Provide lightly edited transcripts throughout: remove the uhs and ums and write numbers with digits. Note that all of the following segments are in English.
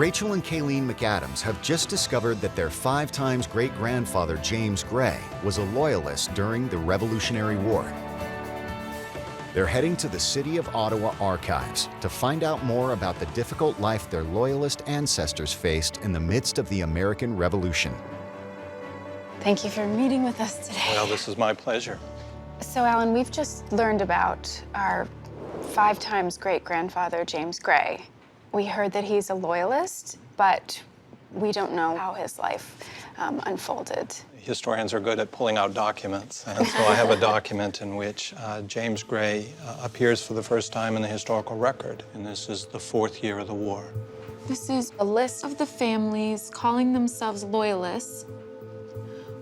Rachel and Kayleen McAdams have just discovered that their 5 times great-grandfather James Gray was a Loyalist during the Revolutionary War. They're heading to the City of Ottawa archives to find out more about the difficult life their Loyalist ancestors faced in the midst of the American Revolution. Thank you for meeting with us today. Well, this is my pleasure. So, Alan, we've just learned about our 5 times great-grandfather, James Gray. We heard that he's a Loyalist, but we don't know how his life unfolded. Historians are good at pulling out documents, and so I have a document in which James Gray appears for the first time in the historical record, and this is the 4th year of the war. This is a list of the families calling themselves Loyalists,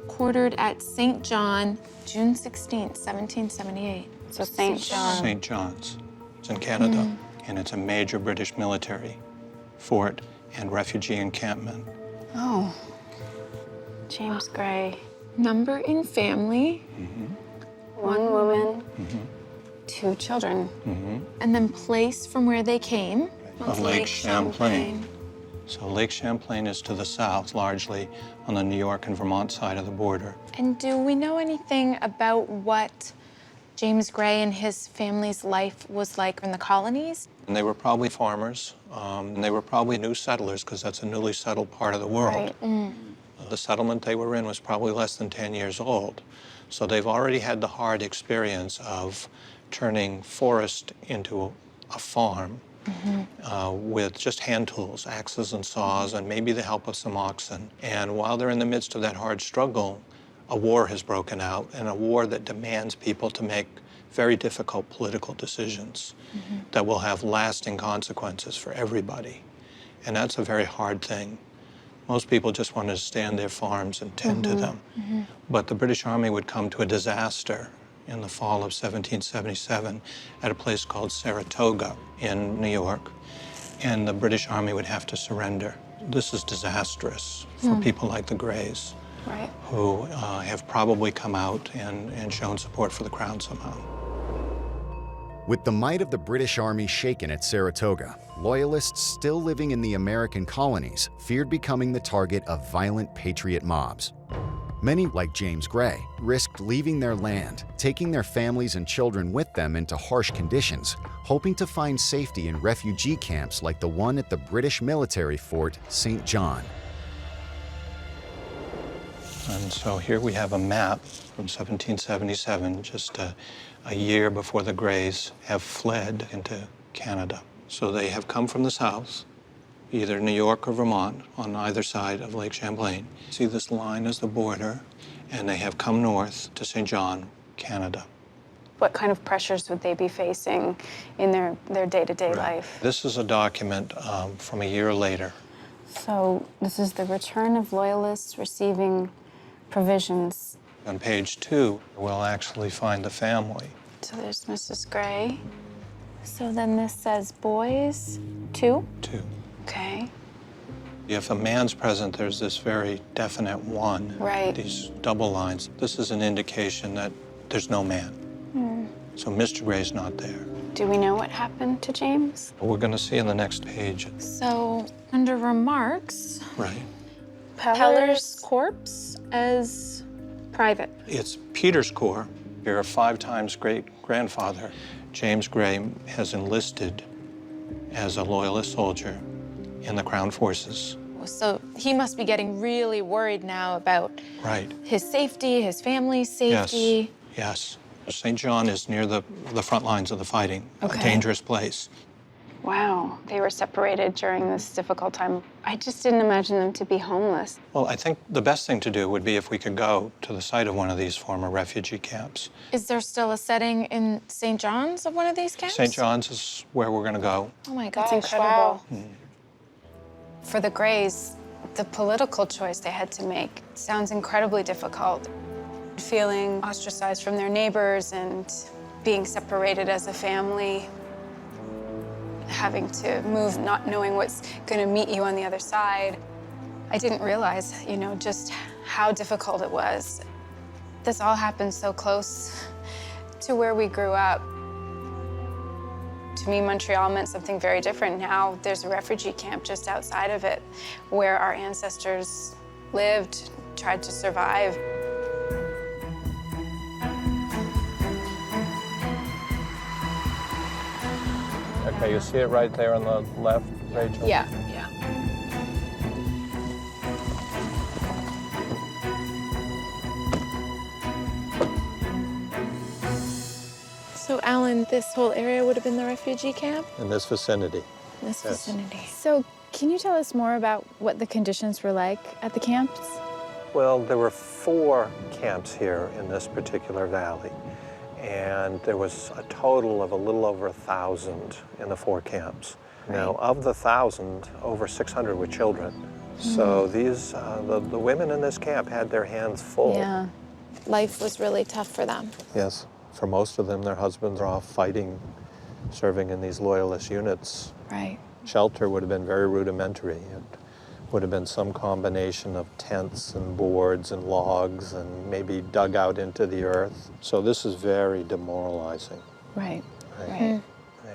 quartered at St. John, June 16th, 1778. So St. John. St. John's. It's in Canada, and it's a major British military fort and refugee encampment. Oh, James Gray. Number in family. 1 woman, 2 children. And then place from where they came. Of Lake Champlain. So Lake Champlain is to the south, largely on the New York and Vermont side of the border. And do we know anything about what James Gray and his family's life was like in the colonies? And they were probably farmers, and they were probably new settlers, because that's a newly settled part of the world. Right. The settlement they were in was probably less than 10 years old. So they've already had the hard experience of turning forest into a farm with just hand tools, axes and saws, and maybe the help of some oxen. And while they're in the midst of that hard struggle, a war has broken out, and a war that demands people to make very difficult political decisions that will have lasting consequences for everybody. And that's a very hard thing. Most people just wanted to stay on their farms and tend to them. But the British Army would come to a disaster in the fall of 1777 at a place called Saratoga in New York, and the British Army would have to surrender. This is disastrous for people like the Grays, who have probably come out and shown support for the Crown somehow. With the might of the British Army shaken at Saratoga, Loyalists still living in the American colonies feared becoming the target of violent patriot mobs. Many, like James Gray, risked leaving their land, taking their families and children with them into harsh conditions, hoping to find safety in refugee camps like the one at the British military fort St. John. And so here we have a map from 1777, just a year before the Grays have fled into Canada. So they have come from the south, either New York or Vermont, on either side of Lake Champlain. See this line as the border, and they have come north to St. John, Canada. What kind of pressures would they be facing in their day-to-day life? This is a document from a year later. So this is the return of Loyalists receiving provisions. On page 2, we'll actually find the family. So there's Mrs. Gray. So then this says boys, 2? 2. Okay. If a man's present, there's this very definite 1. Right. These double lines. This is an indication that there's no man. So Mr. Gray's not there. Do we know what happened to James? We're going to see in the next page. So, under remarks, Right. Peller's corpse as private. It's Peter's Corps. Your 5 times great-grandfather, James Gray, has enlisted as a Loyalist soldier in the Crown Forces. So he must be getting really worried now about his safety, his family's safety. Yes. St. John is near the front lines of the fighting, a dangerous place. Wow, they were separated during this difficult time. I just didn't imagine them to be homeless. Well, I think the best thing to do would be if we could go to the site of one of these former refugee camps. Is there still a setting in St. John's of one of these camps? St. John's is where we're going to go. Oh my gosh, That's incredible. wow. For the Grays, the political choice they had to make sounds incredibly difficult. Feeling ostracized from their neighbors and being separated as a family, having to move, not knowing what's going to meet you on the other side. I didn't realize, just how difficult it was. This all happened so close to where we grew up. To me, Montreal meant something very different. Now there's a refugee camp just outside of it where our ancestors lived, tried to survive. Okay, you see it right there on the left, Rachel? Yeah. So, Alan, this whole area would have been the refugee camp? In this vicinity. This Yes. vicinity. So can you tell us more about what the conditions were like at the camps? Well, there were 4 camps here in this particular valley, and there was a total of a little over 1,000 in the 4 camps. Now, of the 1,000, over 600 were children. So these, the women in this camp had their hands full. Yeah. Life was really tough for them. Yes, for most of them, their husbands are off fighting, serving in these loyalist units. Right. Shelter would have been very rudimentary. It would have been some combination of tents and boards and logs and maybe dug out into the earth. So this is very demoralizing. Right. Right.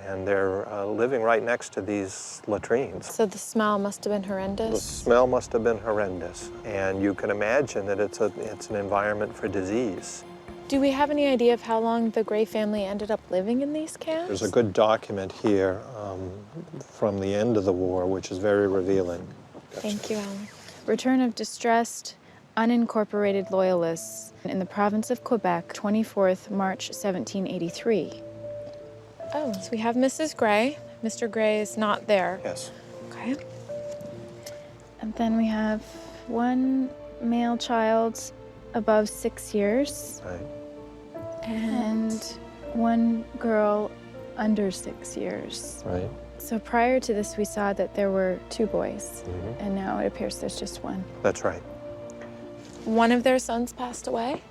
And they're living right next to these latrines. So the smell must have been The horrendous. smell must have been horrendous. And you can imagine that it's an environment for disease. Do we have any idea of how long the Gray family ended up living in these camps? There's a good document here from the end of the war, which is very revealing. Thank you, Alan. Return of distressed, unincorporated Loyalists in the province of Quebec, 24th March, 1783. Oh, so we have Mrs. Gray. Mr. Gray is not there. Yes. Okay. And then we have one male child above 6 years Right. and one girl under 6 years. Right. So prior to this, we saw that there were 2 boys, and now it appears there's just one. That's right. One of their sons passed away.